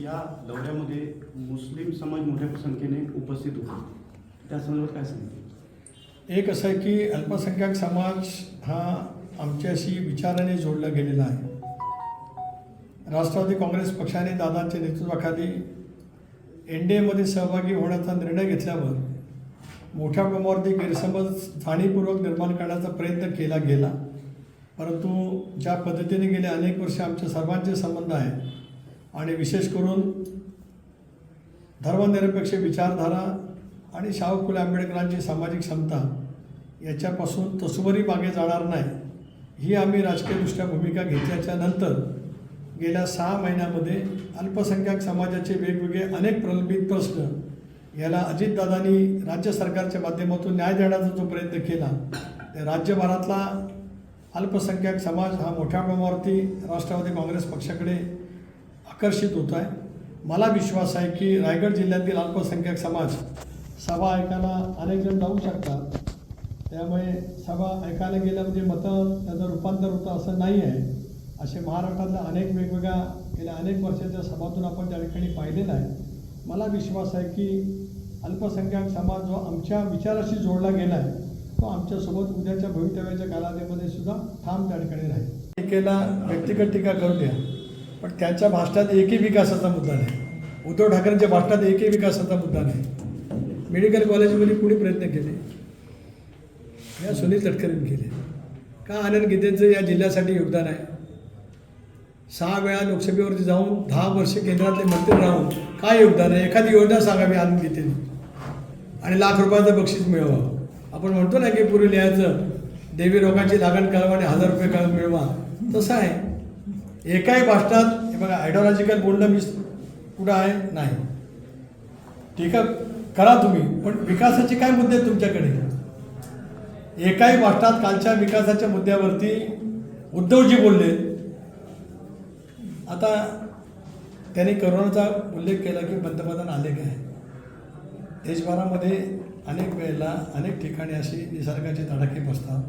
या दौऱ्यामध्ये मुस्लिम समाज मोठ्या संख्येने उपस्थित होता, त्या संदर्भात काय सांगितलं? एक असं आहे की अल्पसंख्याक समाज हा आमच्याशी विचाराने जोडला गेलेला आहे. राष्ट्रवादी काँग्रेस पक्षाने दादांच्या नेतृत्वाखाली NDAमध्ये सहभागी होण्याचा निर्णय घेतल्यावर मोठ्या प्रमाणावरती गैरसमज जाणीवपूर्वक निर्माण करण्याचा प्रयत्न केला गेला. परंतु ज्या पद्धतीने गेले अनेक वर्ष आमचे सर्वांचे संबंध आहे आणि विशेष करून धर्मनिरपेक्ष विचारधारा आणि शाहू फुले आंबेडकरांची सामाजिक क्षमता याच्यापासून तसुवरी मागे जाणार नाही ही आम्ही राजकीयदृष्ट्या भूमिका घेतल्याच्या नंतर गेल्या 6 महिन्यामध्ये अल्पसंख्याक समाजाचे वेगवेगळे अनेक प्रलंबित प्रश्न याला अजितदादांनी राज्य सरकारच्या माध्यमातून न्याय देण्याचा जो प्रयत्न केला त्या राज्यभरातला अल्पसंख्याक समाज हा मोठ्या प्रमाणावरती राष्ट्रवादी काँग्रेस पक्षाकडे आकर्षित होत आहे. मला विश्वास आहे की रायगड जिल्ह्यातील अल्पसंख्याक समाज सभा ऐकायला अनेक जण जाऊ शकतात. त्यामुळे सभा ऐकायला गेल्या म्हणजे मतं त्याचं रूपांतर होतं असं नाही आहे. असे महाराष्ट्रातल्या अनेक वेगवेगळ्या गेल्या अनेक वर्षाच्या सभातून आपण त्या ठिकाणी पाहिलेलं आहे. मला विश्वास आहे की अल्पसंख्याक समाज जो आमच्या विचाराशी जोडला गेला आहे तो आमच्यासोबत उद्याच्या भवितव्याच्या कालावधीमध्ये सुद्धा ठाम त्या ठिकाणी राहील. टीकेला व्यक्तिगत टीका करू द्या, पण त्यांच्या भाषणात एकही विकासाचा मुद्दा नाही. उद्धव ठाकरेंच्या भाषणात एकही विकासाचा मुद्दा नाही. मेडिकल कॉलेजमध्ये कुणी प्रयत्न केले? या सुनील तटकरेंनी केले का? आनंद गीतेंचं या जिल्ह्यासाठी योगदान आहे. 6 वेळा लोकसभेवरती जाऊन 10 वर्ष केंद्रातले मंत्री राहून काय योगदान आहे? एखादी योजना सांगावी आनंद गीतेंनी आणि ₹1,00,000 बक्षीस मिळवावं. आपण म्हणतो ना की पूर्वी लिहायचं देवी रोगाची लागण कळवा आणि ₹1,000 मिळवा, तसं आहे. एकाही भाषणात हे बघा आयडिओलॉजिकल बोलणं मी कुठं आहे नाही. टीका करा तुम्ही, पण विकासाचे काय मुद्दे आहेत तुमच्याकडे? एकाही भाषणात कालच्या विकासाच्या मुद्द्यावरती उद्धवजी बोलले. आता त्यांनी करोनाचा उल्लेख केला की पंतप्रधान आले काय? देशभरामध्ये अनेक वेळेला अनेक ठिकाणी अशी निसर्गाचे तडाखे बसतात.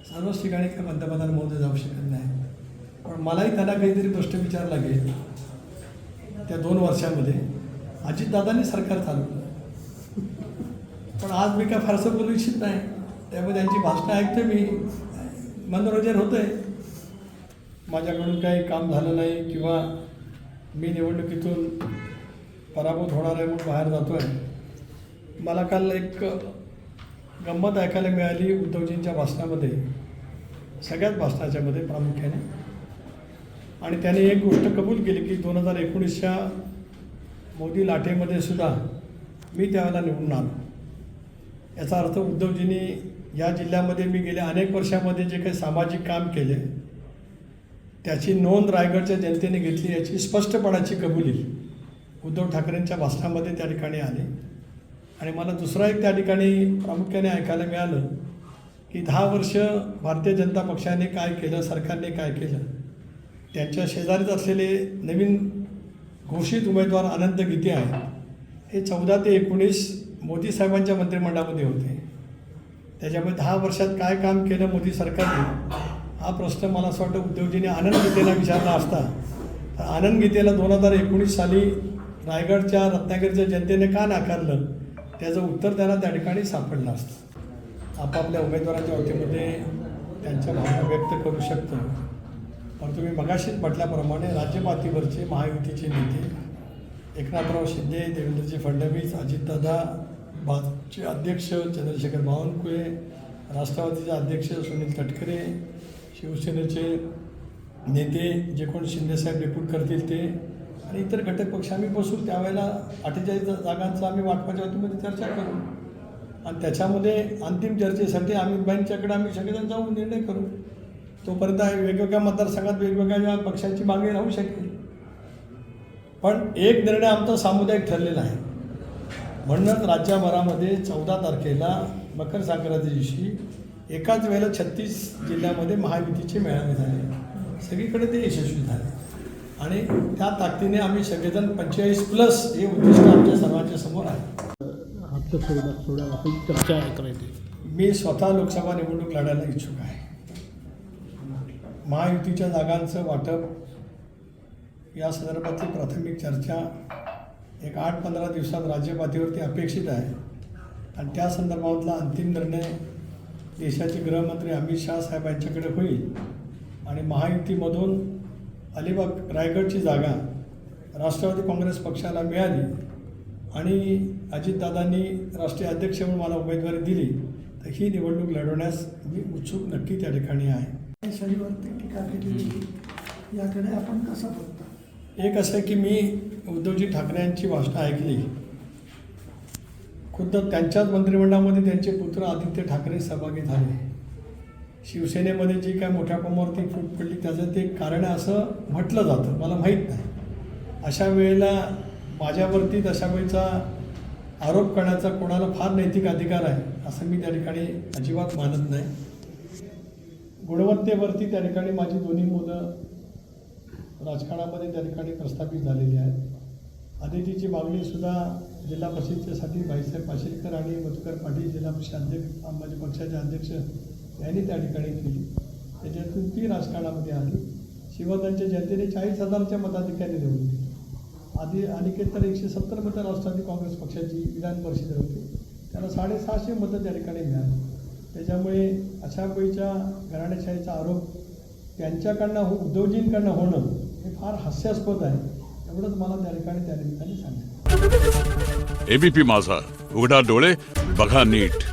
सर्वच ठिकाणी काय पंतप्रधान महोदय जाऊ शकत नाही. पण मलाही त्यांना काहीतरी प्रश्न विचारला लागेल. त्या 2 वर्षामध्ये अजितदादांनी सरकार चालवलं, पण आज मी काय फारसं बोलू इच्छित नाही. त्यामुळे त्यांची भाषणं ऐकते मी, मनोरंजन होतं आहे. माझ्याकडून काही काम झालं नाही किंवा मी निवडणुकीतून पराभूत होणार आहे म्हणून बाहेर जातो आहे. मला काल एक गंमत ऐकायला मिळाली उद्धवजींच्या भाषणामध्ये, सगळ्याच भाषणाच्यामध्ये प्रामुख्याने. आणि त्याने एक गोष्ट कबूल केली की 2019च्या मोदी लाटेमध्ये सुद्धा मी त्यावेळेला निवडून आलो. याचा अर्थ उद्धवजींनी या जिल्ह्यामध्ये मी गेल्या अनेक वर्षामध्ये जे काही सामाजिक काम केले त्याची नोंद रायगडच्या जनतेने घेतली याची स्पष्टपणाची कबुली उद्धव ठाकरेंच्या भाषणामध्ये त्या ठिकाणी आली. आणि मला दुसरा एक त्या ठिकाणी प्रामुख्याने ऐकायला मिळालं की 10 वर्ष भारतीय जनता पक्षाने काय केलं, सरकारने काय केलं. त्यांच्या शेजारीच असलेले नवीन घोषित उमेदवार अनंत गीते आहेत. हे 14 ते 19 मोदी साहेबांच्या मंत्रिमंडळामध्ये होते. त्याच्यामुळे 10 वर्षात काय काम केलं मोदी सरकारने हा प्रश्न मला असं वाटतं उद्धवजींनी आनंद गीतेला विचारला असता तर आनंद गीतेला 2019 साली रायगडच्या रत्नागिरीच्या जनतेने का नाकारलं त्याचं उत्तर त्यांना त्या ठिकाणी सापडलं असतं. आपापल्या उमेदवारांच्या बाबतीमध्ये त्यांच्या भावना व्यक्त करू शकतो. पण तुम्ही मगाशीच म्हटल्याप्रमाणे राज्यपातळीवरचे महायुतीचे नेते एकनाथराव शिंदे, देवेंद्रजी फडणवीस, अजितदादा, भाजपचे अध्यक्ष चंद्रशेखर बावनकुळे, राष्ट्रवादीचे अध्यक्ष सुनील तटकरे, शिवसेनेचे नेते जे कोण शिंदेसाहेब रिपोर्ट करतील ते आणि इतर घटक पक्ष आम्ही बसू. त्यावेळेला 48 जागांचं आम्ही वाटपाच्या वतीमध्ये चर्चा करू आणि त्याच्यामध्ये अंतिम चर्चेसाठी अमितभाईंच्याकडे आम्ही सगळेजण जाऊ निर्णय करू. तोपर्यंत वेगवेगळ्या मतदारसंघात वेगवेगळ्या पक्षांची मागणी राहू शकेल. पण एक निर्णय आमचा सामुदायिक ठरलेला आहे. म्हणूनच राज्यभरामध्ये 14 तारखेला मकर संक्रांती दिवशी एकाच वेळेला 36 जिल्ह्यामध्ये महायुतीचे मेळावे झाले. सगळीकडे ते यशस्वी झाले आणि त्या ताकदीने आम्ही सगळेजण 45+ हे उद्दिष्ट आमच्या सर्वांच्या समोर आहे. चर्चा करायची. मी स्वतः लोकसभा निवडणूक लढायला इच्छुक आहे. महायुतीच्या जागांचं वाटप या संदर्भातली प्राथमिक चर्चा एक 8-15 दिवसात राज्यपातळीवरती अपेक्षित आहे आणि त्या संदर्भातला अंतिम निर्णय देशाचे गृहमंत्री अमित शाह साहेब यांच्याकडे होईल आणि महायुतीमधून अलिबाग रायगडची जागा राष्ट्रवादी काँग्रेस पक्षाला मिळाली आणि अजितदादांनी राष्ट्रीय अध्यक्ष म्हणून मला उमेदवारी दिली तर ही निवडणूक लढवण्यास मी उत्सुक नक्की त्या ठिकाणी आहे. शरीरवरती टीका केलेली याकडे आपण कसं बघता? एक असं की मी उद्धवजी ठाकरे यांची भाषणं ऐकली. खुद्द त्यांच्याच मंत्रिमंडळामध्ये त्यांचे पुत्र आदित्य ठाकरे सहभागी झाले. शिवसेनेमध्ये जी काय मोठ्या प्रमाणावरती फूट पडली त्याचं ते कारण असं म्हटलं जातं, मला माहीत नाही. अशा वेळेला माझ्यावरती तशा वेळेचा आरोप करण्याचा कोणाला फार नैतिक अधिकार आहे असं मी त्या ठिकाणी अजिबात मानत नाही. गुणवत्तेवरती त्या ठिकाणी माझी दोन्ही मुलं राजकारणामध्ये त्या ठिकाणी प्रस्थापित झालेली आहेत. आदितीची मागणीसुद्धा जिल्हा परिषदेसाठी भाईसाहेब पाशीलकर आणि मधुकर पाटील जिल्हा परिषद अध्यक्ष माझ्या पक्षाचे अध्यक्ष यांनी त्या ठिकाणी केली. त्याच्यातून ती राजकारणामध्ये आली. शिवधनच्या जनतेने 40,000च्या मताधिकारी निवडून दिली. आधी अनिकेत तर 170 मतं राष्ट्रवादी काँग्रेस पक्षाची विधान परिषदेत होती, त्याला 650 मतं त्या ठिकाणी मिळाली. त्याच्यामुळे अशा वेळीच्या घराणेशाहीचा आरोप त्यांच्याकडनं उद्धवजींकडनं होणं हे फार हास्यास्पद आहे. एवढंच मला त्या ठिकाणी त्या निमित्ताने सांगायचं. एबीपी माझा, उघडा डोळे बघा नीट.